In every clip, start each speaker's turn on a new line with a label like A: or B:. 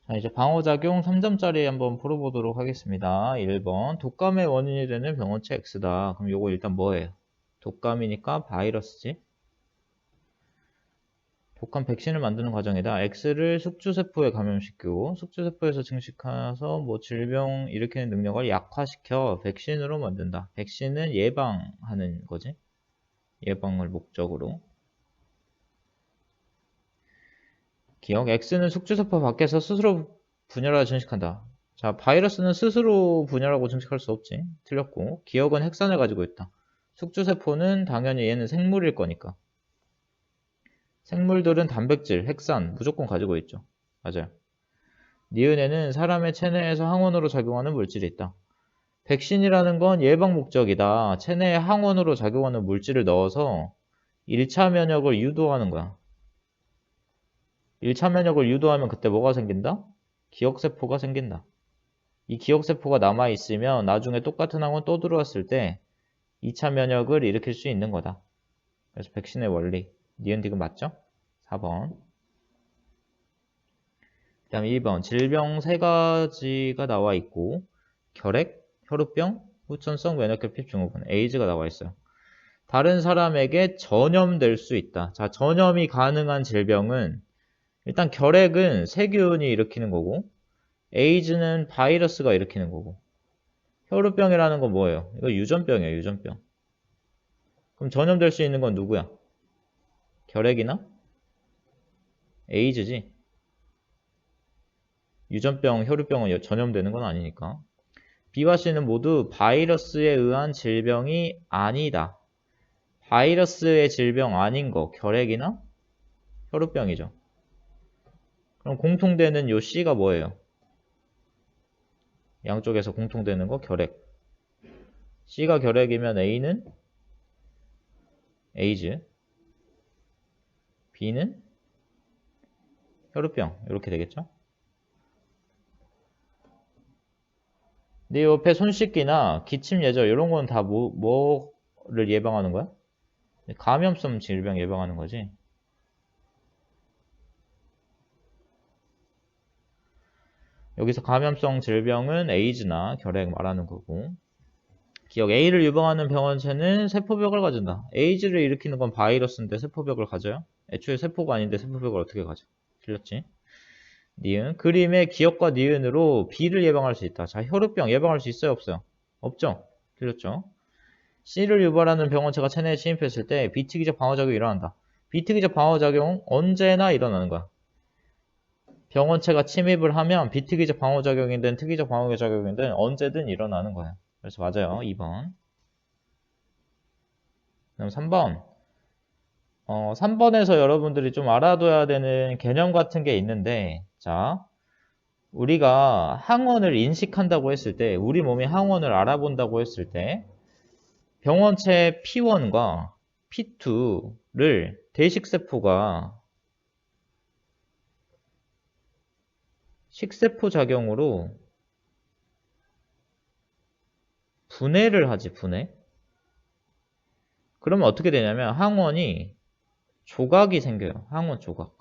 A: 자, 이제 방어작용 3점짜리 한번 풀어보도록 하겠습니다. 1번. 독감의 원인이 되는 병원체 X다. 그럼 요거 일단 뭐예요? 독감이니까 바이러스지. 독감 백신을 만드는 과정이다. X를 숙주세포에 감염시키고 숙주세포에서 증식해서 뭐 질병 일으키는 능력을 약화시켜 백신으로 만든다. 백신은 예방하는 거지. 예방을 목적으로. 기억. X는 숙주세포 밖에서 스스로 분열하여 증식한다. 자, 바이러스는 스스로 분열하고 증식할 수 없지. 틀렸고. 기억은 핵산을 가지고 있다. 숙주세포는 당연히 얘는 생물일 거니까. 생물들은 단백질, 핵산 무조건 가지고 있죠. 맞아요. 니은에는 사람의 체내에서 항원으로 작용하는 물질이 있다. 백신이라는 건 예방 목적이다. 체내에 항원으로 작용하는 물질을 넣어서 1차 면역을 유도하는 거야. 1차 면역을 유도하면 그때 뭐가 생긴다? 기억세포가 생긴다. 이 기억세포가 남아있으면 나중에 똑같은 항원 또 들어왔을 때 2차 면역을 일으킬 수 있는 거다. 그래서 백신의 원리. 니은 디귿 맞죠? 4번. 그 다음에 2번. 질병 3가지가 나와 있고 결핵, 혈우병, 후천성 면역결핍 증후군, 에이즈가 나와 있어요. 다른 사람에게 전염될 수 있다. 자, 전염이 가능한 질병은 일단 결핵은 세균이 일으키는 거고 에이즈는 바이러스가 일으키는 거고 혈우병이라는 건 뭐예요? 이거 유전병이에요. 유전병. 그럼 전염될 수 있는 건 누구야? 결핵이나 에이즈지. 유전병, 혈우병은 전염되는 건 아니니까. B와 C는 모두 바이러스에 의한 질병이 아니다. 바이러스의 질병 아닌 거 결핵이나 혈우병이죠. 그럼 공통되는 요 C가 뭐예요? 양쪽에서 공통되는 거 결핵. C가 결핵이면 A는 에이즈, B는 혈우병 이렇게 되겠죠? 근데 옆에 손 씻기나 기침 예절 이런 건 다 뭐를 예방하는 거야? 감염성 질병 예방하는 거지. 여기서 감염성 질병은 에이즈나 결핵 말하는 거고. 기억. A를 유방하는 병원체는 세포벽을 가진다. 에이즈를 일으키는 건 바이러스인데 세포벽을 가져요? 애초에 세포가 아닌데 세포벽을 어떻게 가져? 틀렸지? 니은. 그림의 기억과 니은으로 B를 예방할 수 있다. 자, 혈우병 예방할 수 있어요? 없어요? 없죠? 틀렸죠? C를 유발하는 병원체가 체내에 침입했을 때 비특이적 방어작용이 일어난다. 비특이적 방어작용 언제나 일어나는 거야. 병원체가 침입을 하면 비특이적 방어작용이든 특이적 방어작용이든 언제든 일어나는 거야. 그래서 맞아요. 2번. 그럼 3번. 3번에서 여러분들이 좀 알아둬야 되는 개념 같은 게 있는데, 자, 우리가 항원을 인식한다고 했을 때, 우리 몸의 항원을 알아본다고 했을 때, 병원체 P1과 P2를 대식세포가 식세포 작용으로 분해를 하지, 분해. 그러면 어떻게 되냐면 항원이 조각이 생겨요. 항원 조각.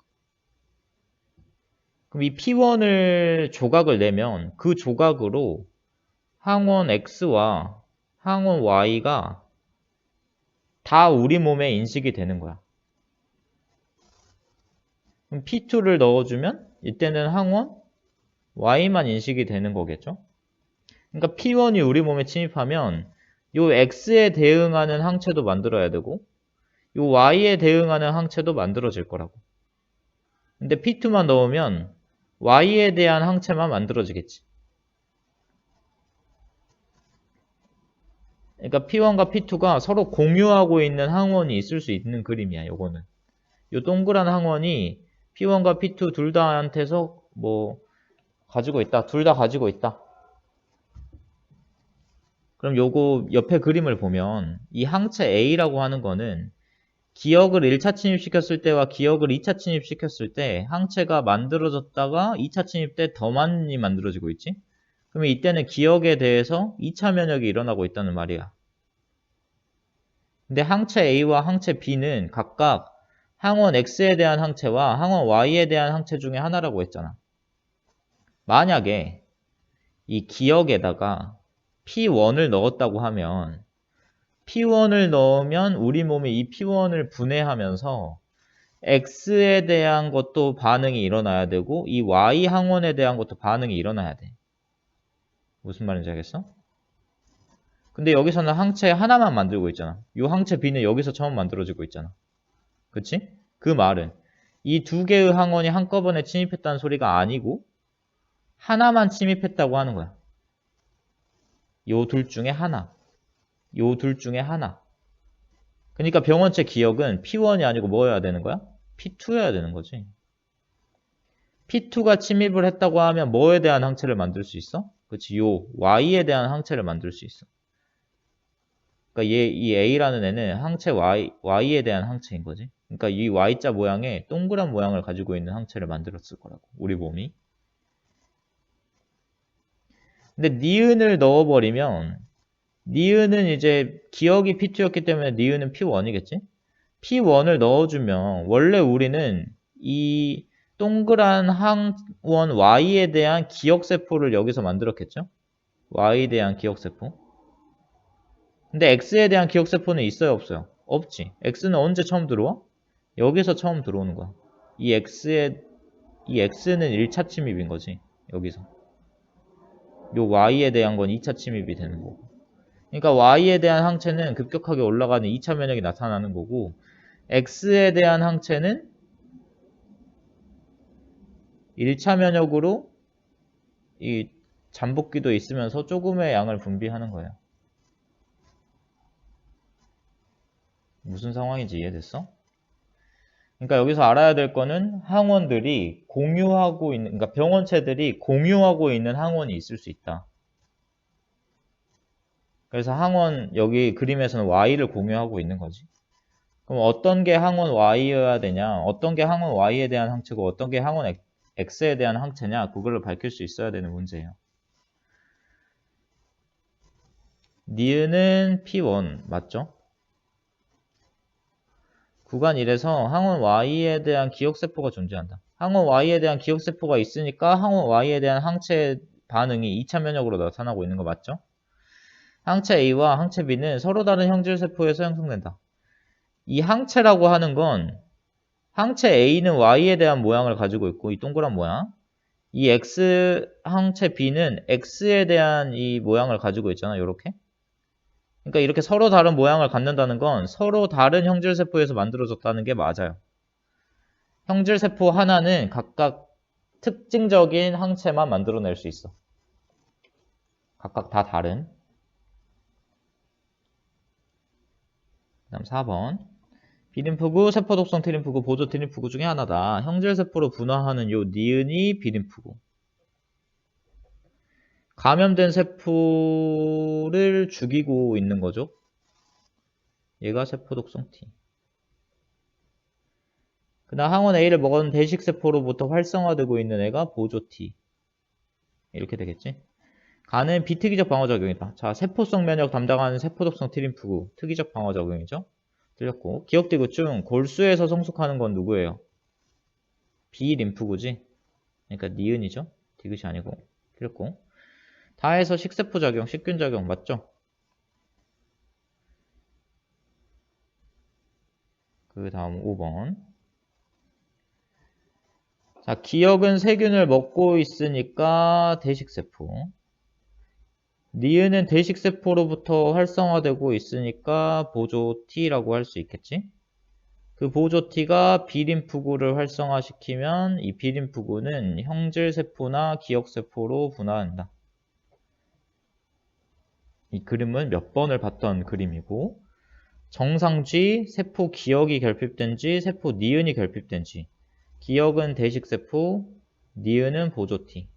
A: 그럼 이 P1을 조각을 내면 그 조각으로 항원 X와 항원 Y가 다 우리 몸에 인식이 되는 거야. 그럼 P2를 넣어주면 이때는 항원 Y만 인식이 되는 거겠죠? 그러니까 P1이 우리 몸에 침입하면 요 X에 대응하는 항체도 만들어야 되고 요 Y에 대응하는 항체도 만들어질 거라고. 근데 P2만 넣으면 Y에 대한 항체만 만들어지겠지. 그러니까 P1과 P2가 서로 공유하고 있는 항원이 있을 수 있는 그림이야, 요거는. 요 동그란 항원이 P1과 P2 둘 다한테서 뭐 가지고 있다. 둘 다 가지고 있다. 그럼 요거 옆에 그림을 보면 이 항체 A라고 하는 거는 기억을 1차 침입시켰을 때와 기억을 2차 침입시켰을 때 항체가 만들어졌다가 2차 침입 때 더 많이 만들어지고 있지? 그러면 이때는 기억에 대해서 2차 면역이 일어나고 있다는 말이야. 근데 항체 A와 항체 B는 각각 항원 X에 대한 항체와 항원 Y에 대한 항체 중에 하나라고 했잖아. 만약에 이 기억에다가 P1을 넣었다고 하면 P1을 넣으면 우리 몸이 이 P1을 분해하면서 X에 대한 것도 반응이 일어나야 되고 이 Y 항원에 대한 것도 반응이 일어나야 돼. 무슨 말인지 알겠어? 근데 여기서는 항체 하나만 만들고 있잖아. 이 항체 B는 여기서 처음 만들어지고 있잖아. 그치? 그 말은 이 두 개의 항원이 한꺼번에 침입했다는 소리가 아니고 하나만 침입했다고 하는 거야. 요 둘 중에 하나. 요 둘 중에 하나. 그러니까 병원체 기억은 P1이 아니고 뭐여야 되는 거야? P2여야 되는 거지. P2가 침입을 했다고 하면 뭐에 대한 항체를 만들 수 있어? 그치, 요 Y에 대한 항체를 만들 수 있어. 그러니까 이 A라는 애는 항체 Y에 대한 항체인 거지. 그러니까 이 Y자 모양의 동그란 모양을 가지고 있는 항체를 만들었을 거라고, 우리 몸이. 근데 니은을 넣어버리면 니은은 이제 기억이 P2였기 때문에 니은은 P1이겠지? P1을 넣어주면 원래 우리는 이 동그란 항원 Y에 대한 기억세포를 여기서 만들었겠죠? Y에 대한 기억세포. 근데 X에 대한 기억세포는 있어요, 없어요? 없지. X는 언제 처음 들어와? 여기서 처음 들어오는 거야. 이 X는 1차 침입인 거지. 여기서. 요 Y에 대한 건 2차 침입이 되는 거고. 그러니까 Y에 대한 항체는 급격하게 올라가는 2차 면역이 나타나는 거고, X에 대한 항체는 1차 면역으로 이 잠복기도 있으면서 조금의 양을 분비하는 거예요. 무슨 상황인지 이해됐어? 그러니까 여기서 알아야 될 거는 항원들이 공유하고 있는, 그러니까 병원체들이 공유하고 있는 항원이 있을 수 있다. 그래서 항원, 여기 그림에서는 Y를 공유하고 있는 거지. 그럼 어떤 게 항원 Y여야 되냐? 어떤 게 항원 Y에 대한 항체고 어떤 게 항원 X에 대한 항체냐? 그거를 밝힐 수 있어야 되는 문제예요. 니은은 P1 맞죠? 구간 1에서 항원 Y에 대한 기억세포가 존재한다. 항원 Y에 대한 기억세포가 있으니까 항원 Y에 대한 항체 반응이 2차 면역으로 나타나고 있는 거 맞죠? 항체 A와 항체 B는 서로 다른 형질세포에서 형성된다. 이 항체라고 하는 건 항체 A는 Y에 대한 모양을 가지고 있고 이 동그란 모양, 이 X 항체 B는 X에 대한 이 모양을 가지고 있잖아. 이렇게. 그러니까 이렇게 서로 다른 모양을 갖는다는 건 서로 다른 형질세포에서 만들어졌다는 게 맞아요. 형질세포 하나는 각각 특징적인 항체만 만들어낼 수 있어. 각각 다 다른. 그 다음 4번. 비림프구, 세포독성 트림프구, 보조 트림프구 중에 하나다. 형질세포로 분화하는 요 니은이 비림프구. 감염된 세포를 죽이고 있는 거죠. 얘가 세포독성 T. 그 다음 항원 A를 먹은 대식세포로부터 활성화되고 있는 애가 보조 T. 이렇게 되겠지. 간은 비특이적 방어작용이다. 자, 세포성 면역 담당하는 세포독성 T림프구. 특이적 방어작용이죠. 틀렸고. 기억디귿중 골수에서 성숙하는 건 누구예요? B림프구지. 그러니까 니은이죠. 디귿이 아니고. 틀렸고. 다에서 식세포작용, 식균작용 맞죠? 그 다음 5번. 자, 기억은 세균을 먹고 있으니까 대식세포. 니은은 대식세포로부터 활성화되고 있으니까 보조 T라고 할 수 있겠지? 그 보조 T가 B림프구를 활성화시키면 이 B림프구는 형질세포나 기억세포로 분화한다. 이 그림은 몇 번을 봤던 그림이고, 정상쥐, 세포 기억이 결핍된 쥐, 세포 니은이 결핍된 쥐. 기억은 대식세포, 니은은 보조 T.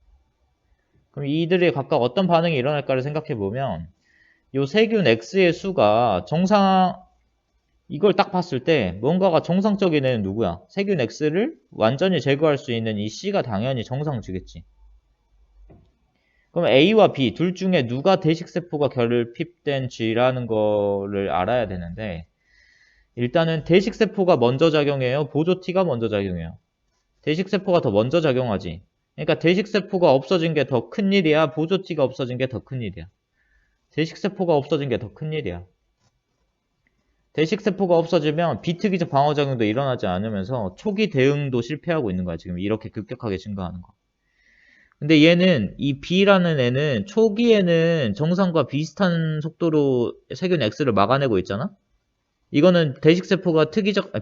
A: 그럼 이들이 각각 어떤 반응이 일어날까를 생각해보면 요 세균 X의 수가 이걸 딱 봤을 때 뭔가가 정상적인 애는 누구야? 세균 X를 완전히 제거할 수 있는 이 C가 당연히 정상쥐겠지. 그럼 A와 B 둘 중에 누가 대식세포가 결핍된 G라는 거를 알아야 되는데 일단은 대식세포가 먼저 작용해요? 보조 T가 먼저 작용해요? 대식세포가 더 먼저 작용하지. 그러니까 대식세포가 없어진 게 더 큰일이야? 보조 T가 없어진 게 더 큰일이야? 대식세포가 없어진 게 더 큰일이야. 대식세포가 없어지면 비특이적 방어작용도 일어나지 않으면서 초기 대응도 실패하고 있는 거야. 지금 이렇게 급격하게 증가하는 거. 근데 얘는 이 B라는 애는 초기에는 정상과 비슷한 속도로 세균 X를 막아내고 있잖아. 이거는 대식세포가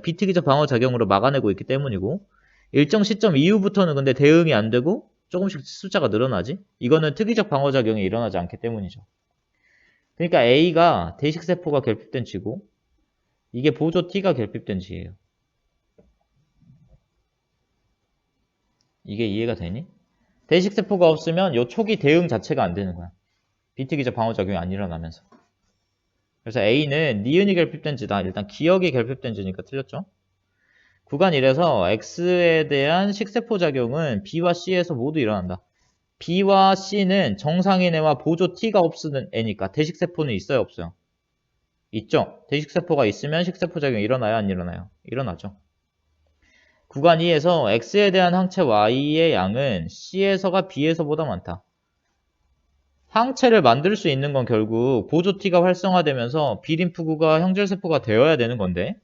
A: 비특이적 방어작용으로 막아내고 있기 때문이고, 일정 시점 이후부터는 근데 대응이 안 되고 조금씩 숫자가 늘어나지. 이거는 특이적 방어작용이 일어나지 않기 때문이죠. 그러니까 A가 대식세포가 결핍된 G고, 이게 보조 T가 결핍된 G예요. 이게 이해가 되니? 대식세포가 없으면 요 초기 대응 자체가 안 되는 거야. 비특이적 방어작용이 안 일어나면서. 그래서 A는 니은이 결핍된 G다. 일단 기억이 결핍된 G니까 틀렸죠? 구간 1에서 X에 대한 식세포 작용은 B와 C에서 모두 일어난다. B와 C는 정상인 애와 보조 T가 없는 애니까 대식세포는 있어요, 없어요? 있죠? 대식세포가 있으면 식세포 작용이 일어나요, 안 일어나요? 일어나죠. 구간 2에서 X에 대한 항체 Y의 양은 C에서가 B에서보다 많다. 항체를 만들 수 있는 건 결국 보조 T가 활성화되면서 B림프구가 형질세포가 되어야 되는 건데,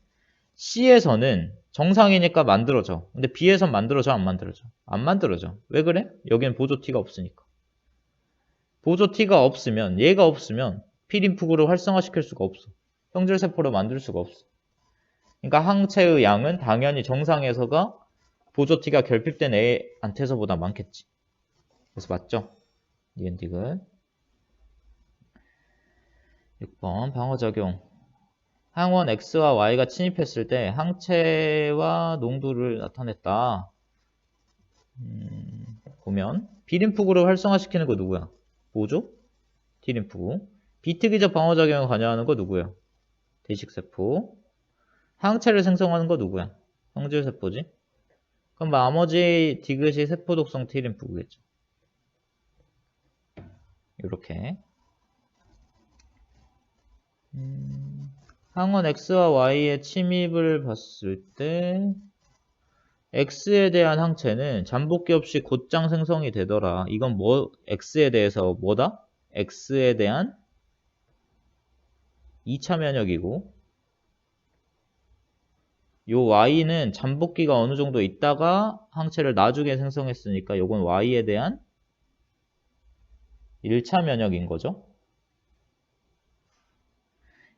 A: C에서는 정상이니까 만들어져. 근데 B에선 만들어져, 안 만들어져? 안 만들어져. 왜 그래? 여기는 보조 T가 없으니까. 보조 T가 없으면, 얘가 없으면 B림프구를 활성화시킬 수가 없어. 형질세포를 만들 수가 없어. 그러니까 항체의 양은 당연히 정상에서가 보조 T가 결핍된 애한테서보다 많겠지. 그래서 맞죠? 니은디귿. 6번 방어작용. 항원 X와 Y가 침입했을 때 항체와 농도를 나타냈다. 보면 B림프구를 활성화시키는 거 누구야? 보조? T림프구. 비특이적 방어작용에 관여하는 거 누구야? 대식세포. 항체를 생성하는 거 누구야? 형질세포지. 그럼 나머지 디귿이 세포독성 T림프구겠죠. 이렇게. 항원 X와 Y의 침입을 봤을 때 X에 대한 항체는 잠복기 없이 곧장 생성이 되더라. 이건 뭐 X에 대해서 뭐다? X에 대한 2차 면역이고, 요 Y는 잠복기가 어느 정도 있다가 항체를 나중에 생성했으니까 요건 Y에 대한 1차 면역인 거죠.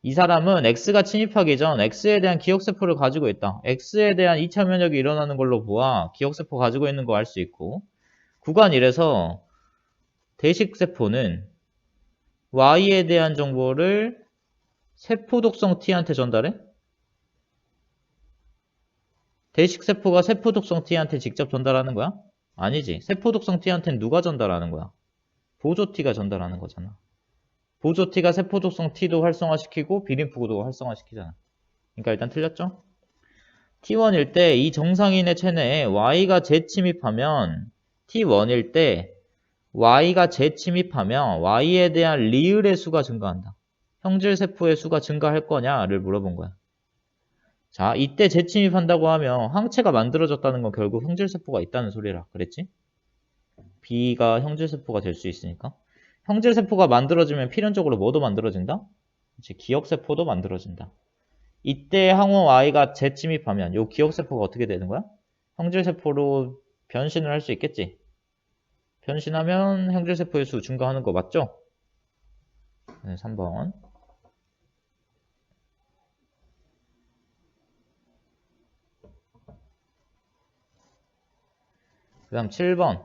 A: 이 사람은 X가 침입하기 전 X에 대한 기억세포를 가지고 있다. X에 대한 2차 면역이 일어나는 걸로 보아 기억세포 가지고 있는 거 알 수 있고, 구간 1에서 대식세포는 Y에 대한 정보를 세포독성 T한테 전달해? 대식세포가 세포독성 T한테 직접 전달하는 거야? 아니지. 세포독성 T한테는 누가 전달하는 거야? 보조 T가 전달하는 거잖아. 보조 T가 세포독성 T도 활성화시키고 B림프구도 활성화시키잖아. 그러니까 일단 틀렸죠? T1일 때 이 정상인의 체내에 Y가 재침입하면 T1일 때 Y가 재침입하면 Y에 대한 리을의 수가 증가한다. 형질세포의 수가 증가할 거냐를 물어본 거야. 자, 이때 재침입한다고 하면 항체가 만들어졌다는 건 결국 형질세포가 있다는 소리라 그랬지? B가 형질세포가 될 수 있으니까. 형질세포가 만들어지면 필연적으로 뭐도 만들어진다? 이제 기억세포도 만들어진다. 이때 항원 Y가 재침입하면 이 기억세포가 어떻게 되는 거야? 형질세포로 변신을 할 수 있겠지? 변신하면 형질세포의 수 증가하는 거 맞죠? 네, 3번. 그 다음 7번.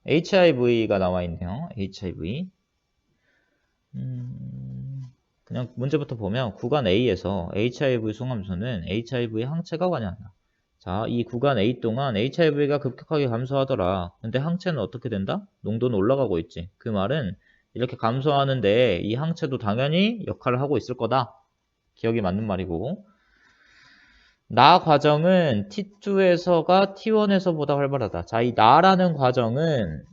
A: HIV가 나와 있네요. HIV. 그냥 문제부터 보면 구간 A에서 HIV 송함수는 HIV 항체가 관여한다. 자, 이 구간 A 동안 HIV가 급격하게 감소하더라. 근데 항체는 어떻게 된다? 농도는 올라가고 있지. 그 말은 이렇게 감소하는데 이 항체도 당연히 역할을 하고 있을 거다. 기억이 맞는 말이고. 나 과정은 T2에서가 T1에서보다 활발하다. 자, 이 나라는 과정은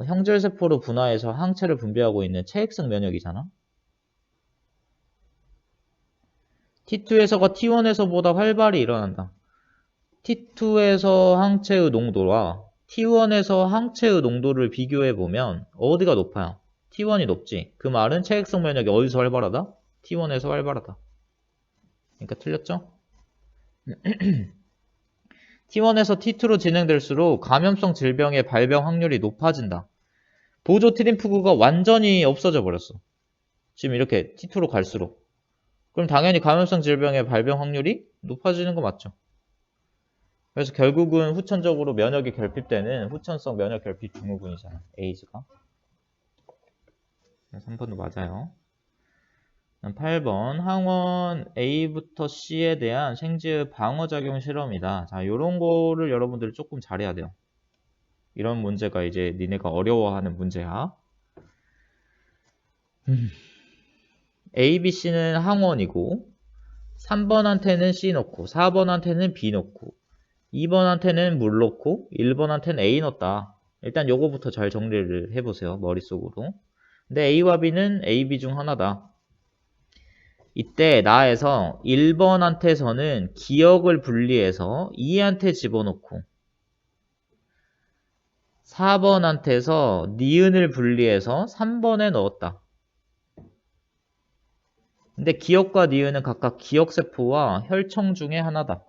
A: 형질세포로 분화해서 항체를 분비하고 있는 체액성 면역이잖아. T2에서가 T1에서보다 활발히 일어난다. T2에서 항체의 농도와 T1에서 항체의 농도를 비교해보면 어디가 높아요? T1이 높지. 그 말은 체액성 면역이 어디서 활발하다? T1에서 활발하다. 그러니까 틀렸죠? T1에서 T2로 진행될수록 감염성 질병의 발병 확률이 높아진다. 보조 트림프구가 완전히 없어져 버렸어. 지금 이렇게 T2로 갈수록. 그럼 당연히 감염성 질병의 발병 확률이 높아지는 거 맞죠? 그래서 결국은 후천적으로 면역이 결핍되는 후천성 면역 결핍 증후군이잖아. 에이즈가. 3번도 맞아요. 8번 항원 A부터 C에 대한 생쥐의 방어작용 실험이다. 자, 요런 거를 여러분들 조금 잘해야 돼요. 이런 문제가 이제 니네가 어려워하는 문제야. A, B, C는 항원이고 3번한테는 C 넣고 4번한테는 B 넣고 2번한테는 물 넣고 1번한테는 A 넣었다. 일단 요거부터 잘 정리를 해보세요. 머릿속으로. 근데 A와 B는 A, B 중 하나다. 이때 나에서 1번한테서는 기억을 분리해서 2한테 집어넣고 4번한테서 니은을 분리해서 3번에 넣었다. 근데 기억과 니은은 각각 기억세포와 혈청 중에 하나다.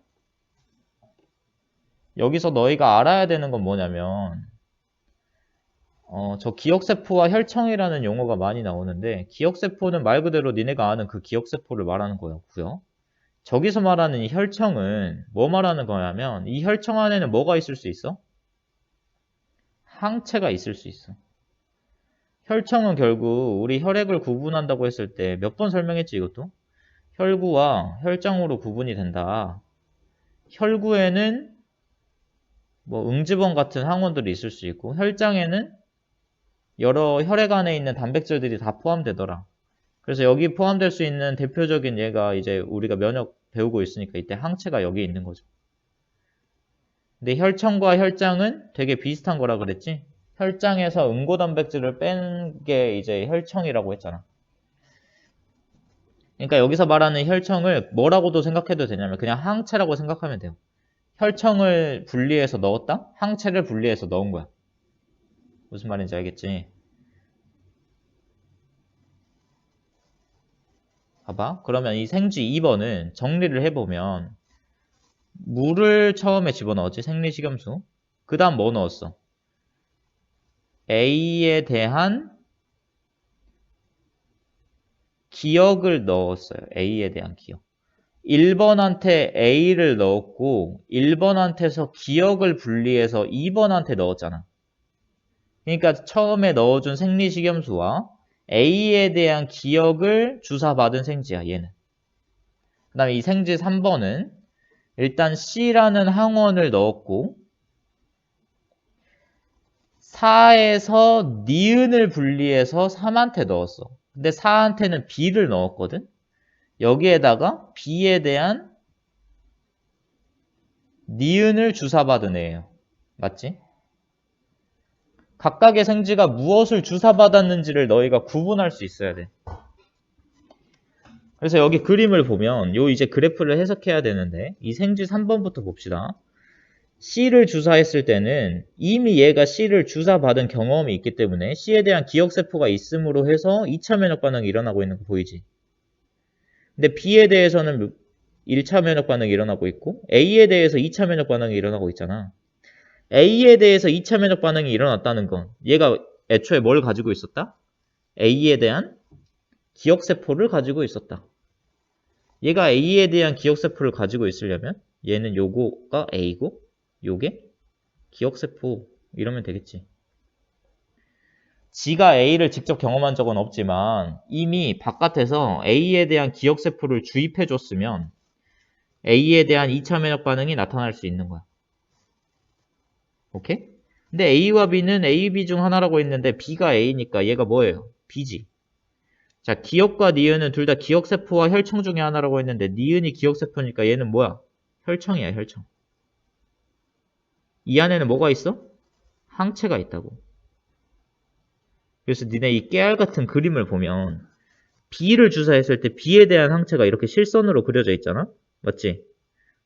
A: 여기서 너희가 알아야 되는 건 뭐냐면 저 기억세포와 혈청이라는 용어가 많이 나오는데 기억세포는 말 그대로 니네가 아는 그 기억세포를 말하는 거였고요. 저기서 말하는 이 혈청은 뭐 말하는 거냐면 이 혈청 안에는 뭐가 있을 수 있어? 항체가 있을 수 있어. 혈청은 결국 우리 혈액을 구분한다고 했을 때 몇 번 설명했지 이것도? 혈구와 혈장으로 구분이 된다. 혈구에는 뭐 응지번 같은 항원들이 있을 수 있고 혈장에는 여러 혈액 안에 있는 단백질들이 다 포함되더라. 그래서 여기 포함될 수 있는 대표적인 예가 이제 우리가 면역 배우고 있으니까 이때 항체가 여기 있는 거죠. 근데 혈청과 혈장은 되게 비슷한 거라 그랬지? 혈장에서 응고단백질을 뺀 게 이제 혈청이라고 했잖아. 그러니까 여기서 말하는 혈청을 뭐라고도 생각해도 되냐면 그냥 항체라고 생각하면 돼요. 혈청을 분리해서 넣었다? 항체를 분리해서 넣은 거야. 무슨 말인지 알겠지? 봐봐. 그러면 이 생쥐 2번은 정리를 해보면 물을 처음에 집어넣었지? 생리식염수. 그 다음 뭐 넣었어? A에 대한 기억을 넣었어요. A에 대한 기억. 1번한테 A를 넣었고 1번한테서 기억을 분리해서 2번한테 넣었잖아. 그러니까 처음에 넣어준 생리식염수와 A에 대한 기억을 주사받은 생쥐야, 얘는. 그 다음에 이 생쥐 3번은 일단 C라는 항원을 넣었고 4에서 니은을 분리해서 3한테 넣었어. 근데 4한테는 B를 넣었거든. 여기에다가 B에 대한 니은을 주사받은 애예요. 맞지? 각각의 생쥐가 무엇을 주사받았는지를 너희가 구분할 수 있어야 돼. 그래서 여기 그림을 보면 요 이제 그래프를 해석해야 되는데 이 생쥐 3번부터 봅시다. C를 주사했을 때는 이미 얘가 C를 주사받은 경험이 있기 때문에 C에 대한 기억세포가 있음으로 해서 2차 면역 반응이 일어나고 있는 거 보이지? 근데 B에 대해서는 1차 면역 반응이 일어나고 있고 A에 대해서 2차 면역 반응이 일어나고 있잖아. A에 대해서 2차 면역 반응이 일어났다는 건 얘가 애초에 뭘 가지고 있었다? A에 대한 기억세포를 가지고 있었다. 얘가 A에 대한 기억세포를 가지고 있으려면 얘는 요거가 A고 요게 기억세포 이러면 되겠지. 지가 A를 직접 경험한 적은 없지만 이미 바깥에서 A에 대한 기억세포를 주입해줬으면 A에 대한 2차 면역 반응이 나타날 수 있는 거야. 오케이? 근데 A와 B는 A, B 중 하나라고 했는데 B가 A니까 얘가 뭐예요? B지. 자, 기억과 니은은 둘 다 기억세포와 혈청 중에 하나라고 했는데 니은이 기억세포니까 얘는 뭐야? 혈청이야, 혈청. 이 안에는 뭐가 있어? 항체가 있다고. 그래서 니네 이 깨알 같은 그림을 보면 B를 주사했을 때 B에 대한 항체가 이렇게 실선으로 그려져 있잖아? 맞지?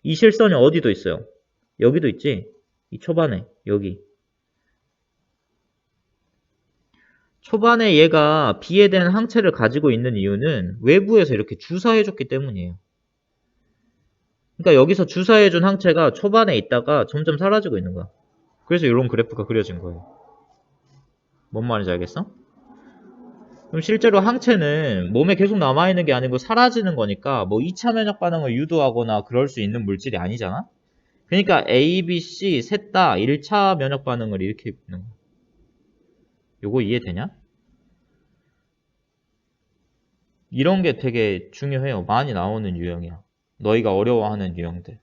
A: 이 실선이 어디도 있어요? 여기도 있지? 이 초반에, 여기. 초반에 얘가 B에 대한 항체를 가지고 있는 이유는 외부에서 이렇게 주사해줬기 때문이에요. 그러니까 여기서 주사해준 항체가 초반에 있다가 점점 사라지고 있는 거야. 그래서 이런 그래프가 그려진 거예요. 뭔 말인지 알겠어? 그럼 실제로 항체는 몸에 계속 남아있는 게 아니고 사라지는 거니까 뭐 2차 면역 반응을 유도하거나 그럴 수 있는 물질이 아니잖아? 그러니까 A, B, C 셋 다 1차 면역 반응을 일으키고 있는 거야. 요거 이해되냐? 이런 게 되게 중요해요. 많이 나오는 유형이야. 너희가 어려워하는 유형들.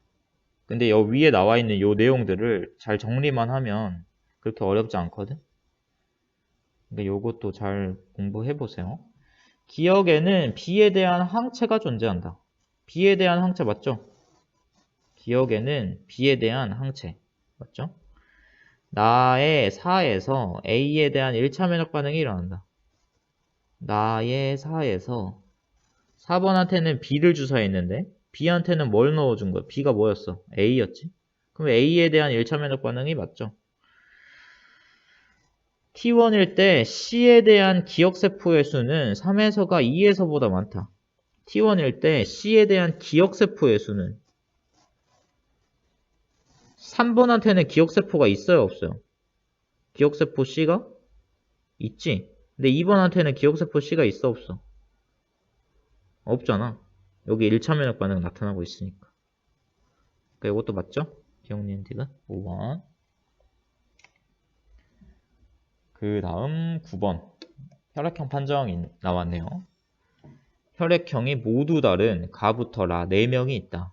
A: 근데 여기 위에 나와 있는 요 내용들을 잘 정리만 하면 그렇게 어렵지 않거든? 그러니까 요것도 잘 공부해 보세요. 기억에는 B에 대한 항체가 존재한다. B에 대한 항체 맞죠? 기억에는 B에 대한 항체 맞죠? 나의 4에서 A에 대한 1차 면역 반응이 일어난다. 나의 4에서 4번한테는 B를 주사했는데 B한테는 뭘 넣어준 거야? B가 뭐였어? A였지? 그럼 A에 대한 1차 면역 반응이 맞죠? T1일 때 C에 대한 기억세포의 수는 3에서가 2에서보다 많다. T1일 때 C에 대한 기억세포의 수는 3번한테는 기억세포가 있어요? 없어요? 기억세포 C가? 있지? 근데 2번한테는 기억세포 C가 있어? 없어? 없잖아. 여기 1차 면역 반응 나타나고 있으니까. 그러니까 이것도 맞죠? 기억니은티가 5번. 그 다음 9번. 혈액형 판정이 나왔네요. 혈액형이 모두 다른 가부터 라 4명이 있다.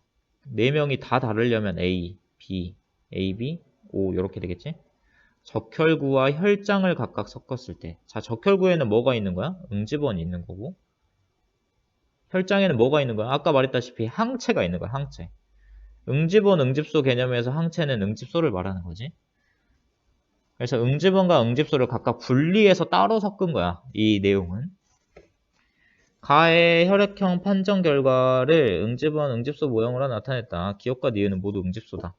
A: 4명이 다 다르려면 A, B, AB, O 이렇게 되겠지? 적혈구와 혈장을 각각 섞었을 때, 자, 적혈구에는 뭐가 있는 거야? 응집원이 있는 거고, 혈장에는 뭐가 있는 거야? 아까 말했다시피 항체가 있는 거야, 항체. 응집원, 응집소 개념에서 항체는 응집소를 말하는 거지. 그래서 응집원과 응집소를 각각 분리해서 따로 섞은 거야, 이 내용은. 가의 혈액형 판정 결과를 응집원, 응집소 모형으로 나타냈다. 기억과 니은은 모두 응집소다.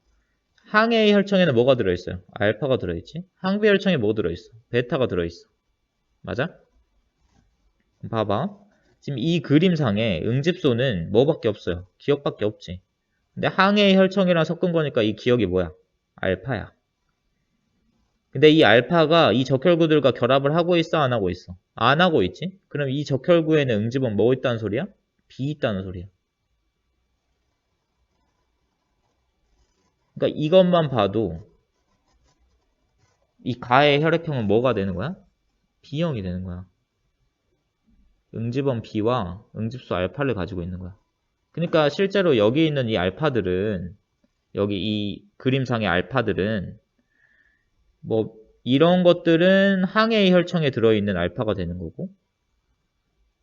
A: 항의 혈청에는 뭐가 들어있어요? 알파가 들어있지. 항비 혈청에 뭐 들어있어? 베타가 들어있어. 맞아? 봐봐. 지금 이 그림상에 응집소는 뭐밖에 없어요? 기억밖에 없지. 근데 항의 혈청이랑 섞은 거니까 이 기억이 뭐야? 알파야. 근데 이 알파가 이 적혈구들과 결합을 하고 있어? 안 하고 있어? 안 하고 있지? 그럼 이 적혈구에는 응집원 뭐 있다는 소리야? B 있다는 소리야. 그러니까 이것만 봐도 이 가의 혈액형은 뭐가 되는 거야? B형이 되는 거야. 응집원 B와 응집소 알파를 가지고 있는 거야. 그러니까 실제로 여기 있는 이 알파들은, 여기 이 그림상의 알파들은 뭐 이런 것들은 항의 혈청에 들어있는 알파가 되는 거고,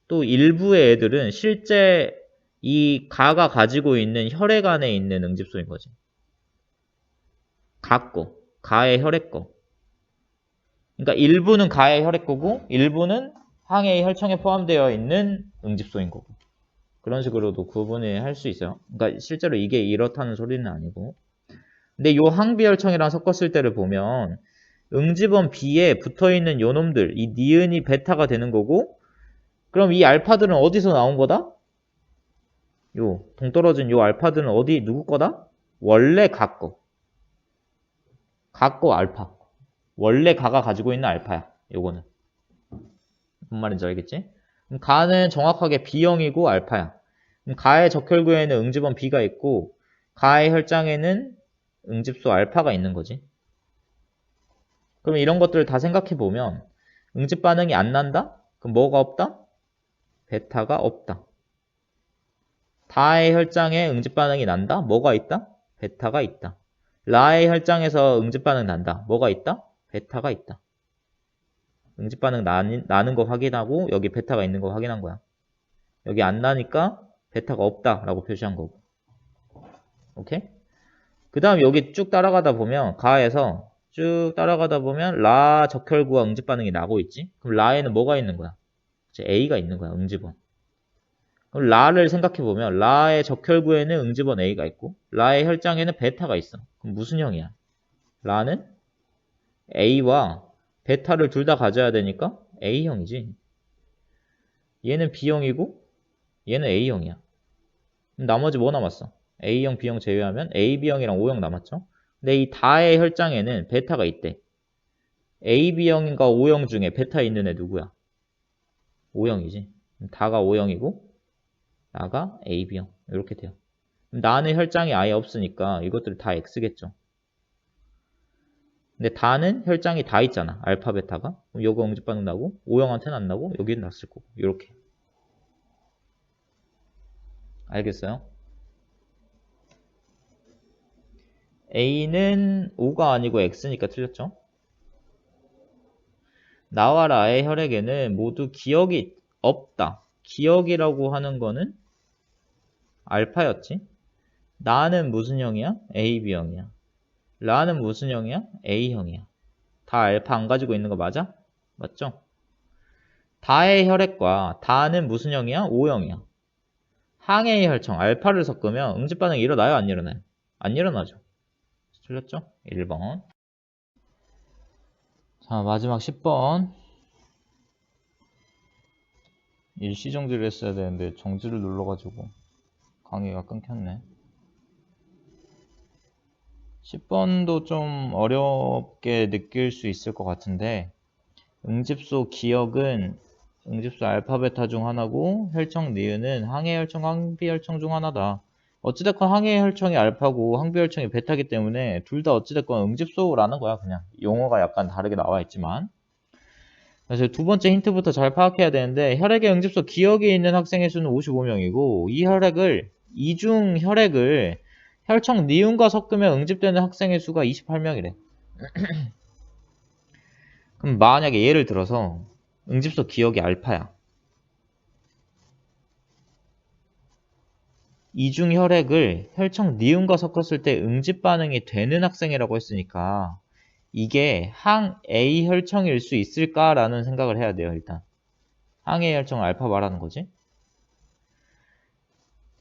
A: 또 일부의 애들은 실제 이 가가 가지고 있는 혈액 안에 있는 응집소인 거지. 가의 혈액거. 그러니까 일부는 가의 혈액거고 일부는 항의 혈청에 포함되어 있는 응집소인 거고. 그런 식으로도 구분을 할 수 있어요. 그러니까 실제로 이게 이렇다는 소리는 아니고. 근데 요 항비혈청이랑 섞었을 때를 보면 응집원 B에 붙어있는 요 놈들, 이 니은이 베타가 되는 거고, 그럼 이 알파들은 어디서 나온 거다? 요 동떨어진 요 알파들은 어디 누구 거다? 원래 가 거. 가 거 알파. 원래 가가 가지고 있는 알파야. 요거는. 뭔 말인지 알겠지? 그럼 가는 정확하게 B형이고 알파야. 그럼 가의 적혈구에는 응집원 B가 있고 가의 혈장에는 응집소 알파가 있는 거지. 그럼 이런 것들을 다 생각해 보면 응집 반응이 안 난다? 그럼 뭐가 없다? 베타가 없다. 다의 혈장에 응집 반응이 난다? 뭐가 있다? 베타가 있다. 라의 혈장에서 응집 반응 난다. 뭐가 있다? 베타가 있다. 응집 반응 나는 거 확인하고 여기 베타가 있는 거 확인한 거야. 여기 안 나니까 베타가 없다라고 표시한 거고. 오케이? 그 다음 여기 쭉 따라가다 보면 가에서 쭉 따라가다 보면 라 적혈구와 응집 반응이 나고 있지. 그럼 라에는 뭐가 있는 거야? A가 있는 거야. 응집원. 그럼 라를 생각해 보면 라의 적혈구에는 응집원 A가 있고 라의 혈장에는 베타가 있어. 그럼 무슨 형이야? 라는 A와 베타를 둘 다 가져야 되니까 A형이지. 얘는 B형이고 얘는 A형이야. 그럼 나머지 뭐 남았어? A형, B형 제외하면 AB형이랑 O형 남았죠? 근데 이 다의 혈장에는 베타가 있대. AB형과 O형 중에 베타 있는 애 누구야? O형이지. 다가 O형이고 나가 AB형. 이렇게 돼요. 나는 혈장이 아예 없으니까 이것들 다 X겠죠. 근데 다는 혈장이 다 있잖아. 알파, 베타가. 그럼 요거 응집 반응 나고 O형한테는 안 나고 여기는 났을 거고. 이렇게. 알겠어요? A는 O가 아니고 X니까 틀렸죠? 나와 라의 혈액에는 모두 기억이 없다. 기억이라고 하는 거는 알파였지. 나는 무슨 형이야? AB형이야. 라는 무슨 형이야? A형이야. 다 알파 안 가지고 있는 거 맞아? 맞죠? 다의 혈액과 다는 무슨 형이야? O형이야. 항해의 혈청 알파를 섞으면 응집 반응이 일어나요? 안 일어나요? 안 일어나죠. 틀렸죠? 1번. 자, 마지막 10번. 일시 정지를 했어야 되는데 정지를 눌러가지고 강의가 끊겼네. 10번도 좀 어렵게 느낄 수 있을 것 같은데 응집소 기억은 응집소 알파 베타 중 하나고 혈청 니은은 항해 혈청 항비 혈청 중 하나다. 어찌됐건 항해 혈청이 알파고 항비 혈청이 베타기 때문에 둘 다 어찌됐건 응집소라는 거야. 그냥 용어가 약간 다르게 나와 있지만. 그래서 두 번째 힌트부터 잘 파악해야 되는데 혈액의 응집소 기억이 있는 학생의 수는 55명이고 이 혈액을 이중 혈액을 혈청 니은과 섞으면 응집되는 학생의 수가 28명이래. 그럼 만약에 예를 들어서 응집소 기억이 알파야. 이중 혈액을 혈청 니은과 섞었을 때 응집 반응이 되는 학생이라고 했으니까 이게 항 A 혈청일 수 있을까라는 생각을 해야 돼요. 일단 항 A 혈청 알파 말하는 거지.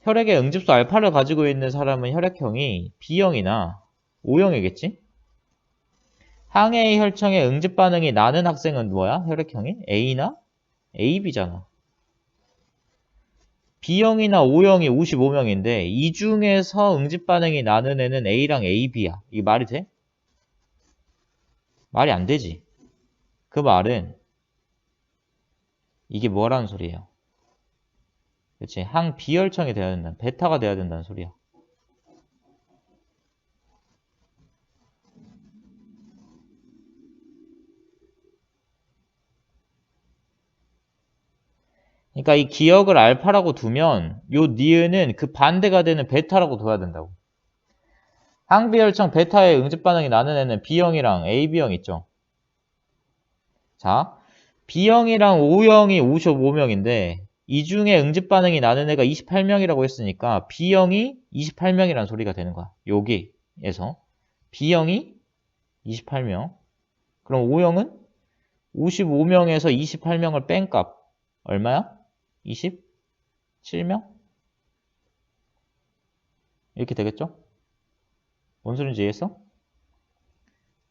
A: 혈액에 응집소 알파를 가지고 있는 사람은 혈액형이 B형이나 O형이겠지? 항 A 혈청에 응집 반응이 나는 학생은 뭐야? 혈액형이? A나 AB잖아. B형이나 O형이 55명인데 이 중에서 응집 반응이 나는 애는 A랑 AB야. 이게 말이 돼? 말이 안 되지. 그 말은 이게 뭐라는 소리예요? 그렇지. 항 B혈청이 돼야 된다. 베타가 돼야 된다는 소리야. 그러니까 이 기억을 알파라고 두면 요 니은은 그 반대가 되는 베타라고 둬야 된다고. 항비혈청 베타의 응집 반응이 나는 애는 B형이랑 AB형 있죠. 자, B형이랑 O형이 55명인데 이 중에 응집 반응이 나는 애가 28명이라고 했으니까 B형이 28명이라는 소리가 되는 거야. 여기에서 B형이 28명. 그럼 O형은 55명에서 28명을 뺀 값 얼마야? 27명? 이렇게 되겠죠? 뭔 소린지 이해했어?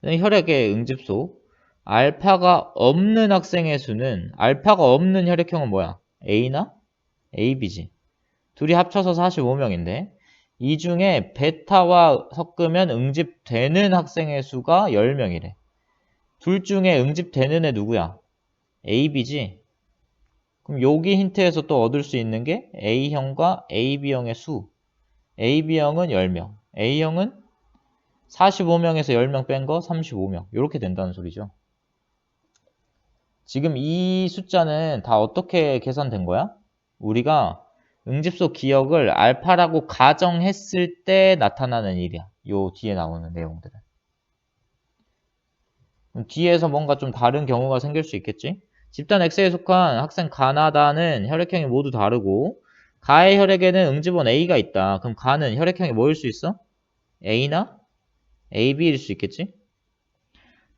A: 혈액의 응집소 알파가 없는 학생의 수는 알파가 없는 혈액형은 뭐야? A나 AB지. 둘이 합쳐서 45명인데 이 중에 베타와 섞으면 응집되는 학생의 수가 10명이래. 둘 중에 응집되는 애 누구야? AB지. 그럼 여기 힌트에서 또 얻을 수 있는 게 A형과 AB형의 수. AB형은 10명. A형은 45명에서 10명 뺀 거 35명. 이렇게 된다는 소리죠. 지금 이 숫자는 다 어떻게 계산된 거야? 우리가 응집소 기억을 알파라고 가정했을 때 나타나는 일이야. 요 뒤에 나오는 내용들은. 뒤에서 뭔가 좀 다른 경우가 생길 수 있겠지? 집단 X에 속한 학생 가나다는 혈액형이 모두 다르고 가의 혈액에는 응집원 A가 있다. 그럼 가는 혈액형이 뭐일 수 있어? A나 AB일 수 있겠지?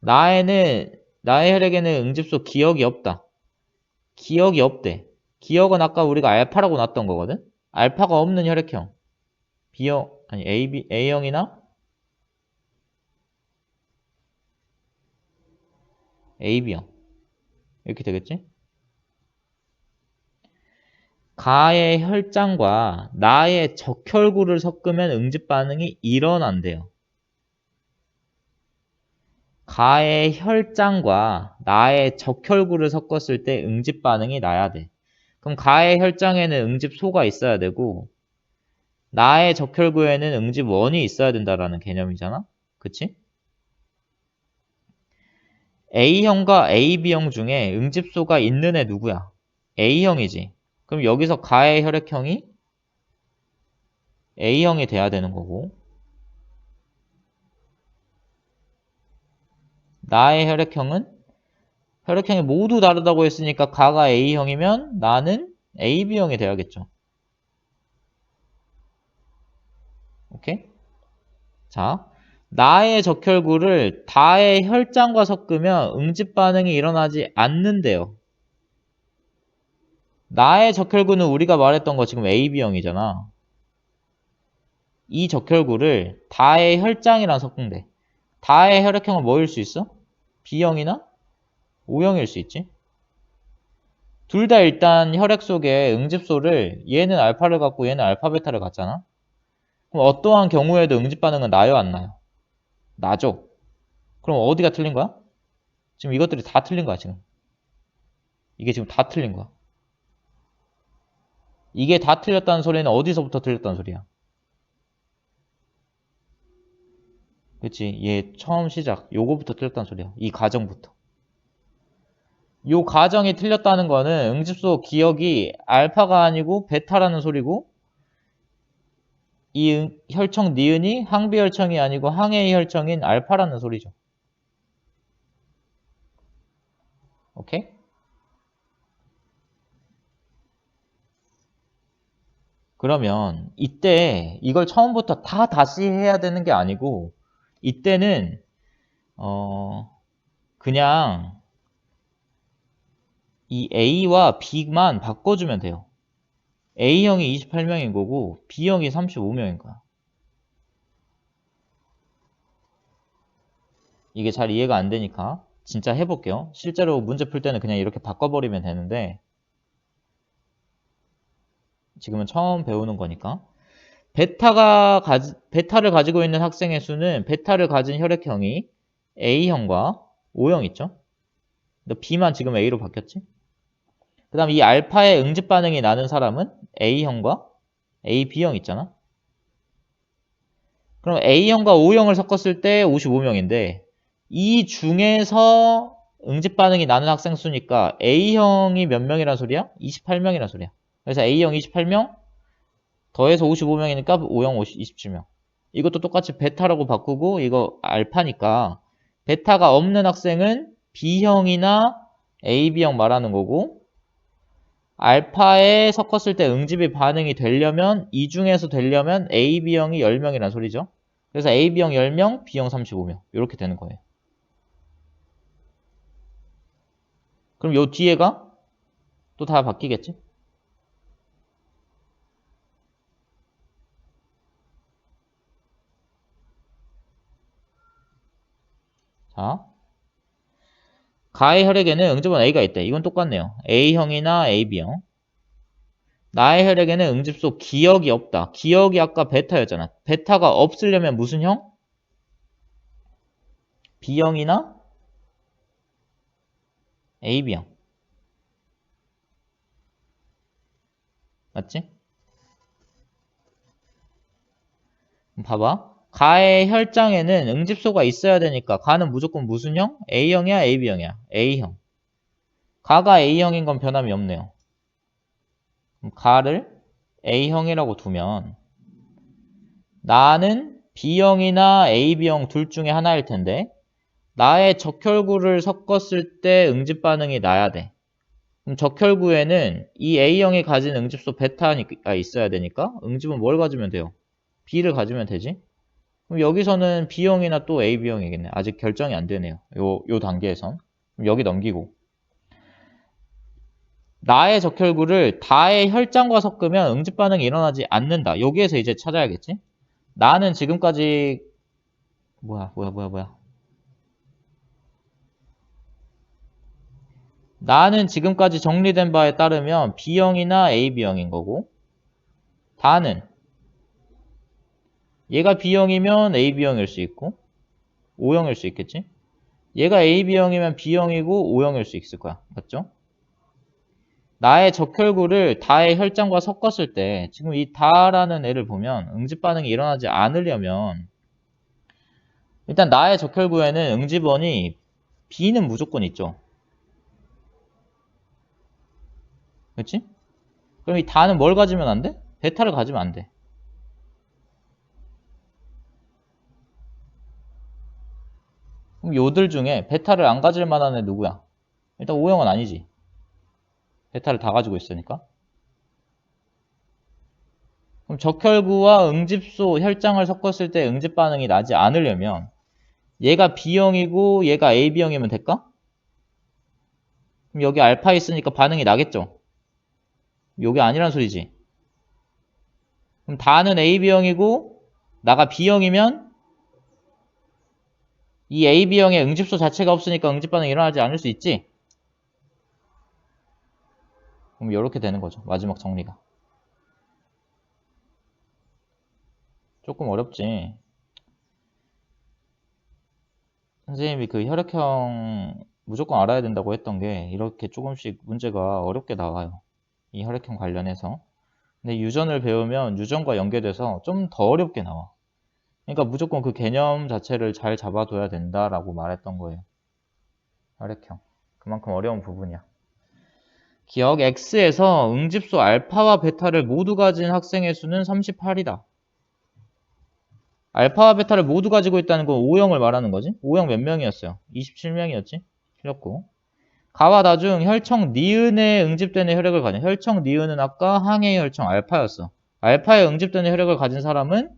A: 나의 혈액에는 응집소 기억이 없다. 기억이 없대. 기억은 아까 우리가 알파라고 놨던 거거든? 알파가 없는 혈액형. B형, 아니, A형이나 AB형. 이렇게 되겠지? 가의 혈장과 나의 적혈구를 섞으면 응집 반응이 일어난대요. 가의 혈장과 나의 적혈구를 섞었을 때 응집 반응이 나야 돼. 그럼 가의 혈장에는 응집소가 있어야 되고 나의 적혈구에는 응집원이 있어야 된다라는 개념이잖아? 그치? A형과 AB형 중에 응집소가 있는 애 누구야? A형이지. 그럼 여기서 가의 혈액형이 A형이 돼야 되는 거고 나의 혈액형이 모두 다르다고 했으니까 가가 A형이면 나는 AB형이 돼야겠죠. 오케이? 자, 나의 적혈구를 다의 혈장과 섞으면 응집 반응이 일어나지 않는데요. 나의 적혈구는 우리가 말했던 거 지금 AB형이잖아. 이 적혈구를 다의 혈장이랑 섞은대. 다의 혈액형은 뭐일 수 있어? B형이나 O형일 수 있지. 둘 다 일단 혈액 속에 응집소를 얘는 알파를 갖고 얘는 알파 베타를 갖잖아. 그럼 어떠한 경우에도 응집 반응은 나요 안 나요? 나죠. 그럼 어디가 틀린 거야? 지금 이것들이 다 틀린 거야 지금. 이게 지금 다 틀린 거야. 이게 다 틀렸다는 소리는 어디서부터 틀렸다는 소리야? 그치? 얘 처음 시작 요거부터 틀렸다는 소리야. 이 가정부터. 요 가정이 틀렸다는 거는 응집소 기억이 알파가 아니고 베타라는 소리고 이 혈청 니은이 항비 혈청이 아니고 항A 혈청인 알파라는 소리죠. 오케이? 그러면 이때 이걸 처음부터 다 다시 해야 되는 게 아니고 이때는 그냥 이 A와 B만 바꿔주면 돼요. A형이 28명인 거고 B형이 35명인 거야. 이게 잘 이해가 안 되니까 진짜 해볼게요. 실제로 문제 풀 때는 그냥 이렇게 바꿔버리면 되는데 지금은 처음 배우는 거니까 베타를 가지고 있는 학생의 수는 베타를 가진 혈액형이 A형과 O형 있죠? 근데 B만 지금 A로 바뀌었지? 그 다음 이 알파의 응집 반응이 나는 사람은 A형과 AB형 있잖아? 그럼 A형과 O형을 섞었을 때 55명인데 이 중에서 응집 반응이 나는 학생 수니까 A형이 몇 명이란 소리야? 28명이란 소리야. 그래서 A형 28명 더해서 55명이니까 O형 27명. 이것도 똑같이 베타라고 바꾸고 이거 알파니까 베타가 없는 학생은 B형이나 AB형 말하는 거고 알파에 섞었을 때 응집이 반응이 되려면 이 중에서 되려면 AB형이 10명이란 소리죠. 그래서 AB형 10명, B형 35명 이렇게 되는 거예요. 그럼 요 뒤에가 또 다 바뀌겠지? 자, 가의 혈액에는 응집원 A가 있대. 이건 똑같네요. A형이나 AB형. 나의 혈액에는 응집소 기억이 없다. 기억이 아까 베타였잖아. 베타가 없으려면 무슨 형? B형이나 AB형. 맞지? 봐봐. 가의 혈장에는 응집소가 있어야 되니까 가는 무조건 무슨 형? A형이야, AB형이야? A형. 가가 A형인 건 변함이 없네요. 그럼 가를 A형이라고 두면 나는 B형이나 AB형 둘 중에 하나일 텐데 나의 적혈구를 섞었을 때 응집 반응이 나야 돼. 그럼 적혈구에는 이 A형이 가진 응집소 베타가 있어야 되니까 응집은 뭘 가지면 돼요? B를 가지면 되지? 그럼 여기서는 B형이나 또 AB형이겠네. 아직 결정이 안 되네요. 요 단계에선. 그럼 여기 넘기고. 나의 적혈구를 다의 혈장과 섞으면 응집 반응이 일어나지 않는다. 여기에서 이제 찾아야겠지? 나는 지금까지 뭐야. 나는 지금까지 정리된 바에 따르면 B형이나 AB형인 거고, 다는 얘가 B형이면 AB형일 수 있고 O형일 수 있겠지? 얘가 AB형이면 B형이고 O형일 수 있을 거야. 맞죠? 나의 적혈구를 다의 혈장과 섞었을 때 지금 이 다라는 애를 보면 응집 반응이 일어나지 않으려면 일단 나의 적혈구에는 응집원이 B는 무조건 있죠. 그렇지? 그럼 이 다는 뭘 가지면 안 돼? 베타를 가지면 안 돼. 그럼 요들 중에 베타를 안 가질 만한 애 누구야? 일단 O형은 아니지. 베타를 다 가지고 있으니까. 그럼 적혈구와 응집소 혈장을 섞었을 때 응집 반응이 나지 않으려면 얘가 B형이고 얘가 AB형이면 될까? 그럼 여기 알파 있으니까 반응이 나겠죠? 여기 아니란 소리지. 그럼 다는 AB형이고 나가 B형이면 이 AB형의 응집소 자체가 없으니까 응집 반응이 일어나지 않을 수 있지? 그럼 이렇게 되는 거죠. 마지막 정리가. 조금 어렵지. 선생님이 그 혈액형 무조건 알아야 된다고 했던 게 이렇게 조금씩 문제가 어렵게 나와요. 이 혈액형 관련해서. 근데 유전을 배우면 유전과 연계돼서 좀 더 어렵게 나와. 그러니까 무조건 그 개념 자체를 잘 잡아둬야 된다라고 말했던 거예요. 혈액형. 그만큼 어려운 부분이야. 기억 X에서 응집소 알파와 베타를 모두 가진 학생의 수는 38이다. 알파와 베타를 모두 가지고 있다는 건 O형을 말하는 거지. O형 몇 명이었어요? 27명이었지. 틀렸고. 가와 나중 혈청 니은에 응집되는 혈액을 가진 혈청 니은은 아까 항해의 혈청 알파였어. 알파에 응집되는 혈액을 가진 사람은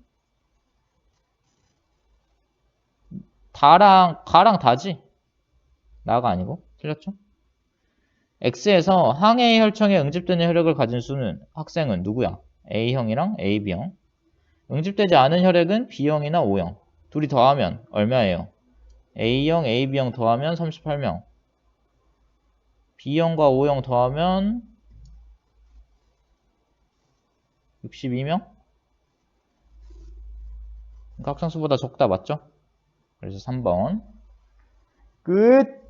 A: 가랑 다지. 나가 아니고. 틀렸죠? X에서 항해의 혈청에 응집되는 혈액을 가진 수는 학생은 누구야? A형이랑 AB형. 응집되지 않은 혈액은 B형이나 O형. 둘이 더하면 얼마예요? A형, AB형 더하면 38명. B형과 O형 더하면 62명? 그러니까 학생 수보다 적다 맞죠? 그래서 3번. 끝!